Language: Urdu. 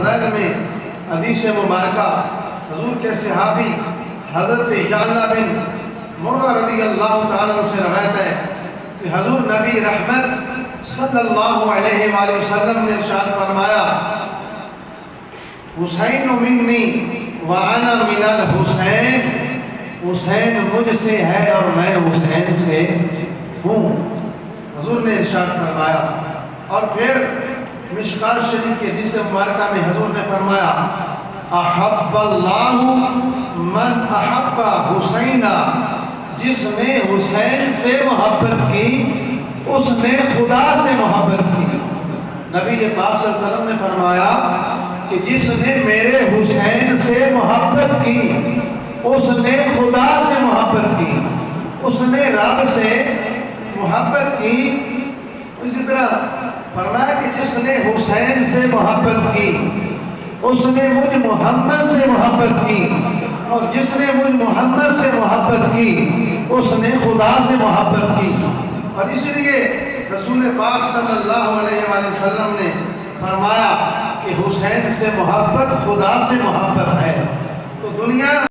فضائل میں حدیث مبارکہ حضور کے صحابی حضرت یعلا بن مرہ رضی اللہ تعالیٰ عنہ سے روایت ہے کہ حضور نبی رحمت صلی اللہ علیہ وآلہ وسلم نے ارشاد فرمایا حسین منی وانا من الحسین، حسین مجھ سے ہے اور میں حسین سے ہوں، حضور نے ارشاد فرمایا۔ اور پھر مشکوٰۃ شریف کی حدیث مبارکہ میں حضور نے فرمایا احب اللہ من احب حسینہ، جس نے حسین سے محبت کی اس نے خدا سے محبت کی۔ نبی پاک صلی اللہ علیہ وسلم نے فرمایا کہ جس نے میرے حسین سے محبت کی اس نے خدا سے محبت کی، اس نے رب سے محبت کی۔ اسی طرح فرمایا کہ جس نے حسین سے محبت کی اس نے مجھ محمد سے محبت کی، اور جس نے مجھ محمد سے محبت کی اس نے خدا سے محبت کی۔ اور اسی لیے رسول پاک صلی اللہ علیہ وآلہ وسلم نے فرمایا کہ حسین سے محبت خدا سے محبت ہے۔ تو دنیا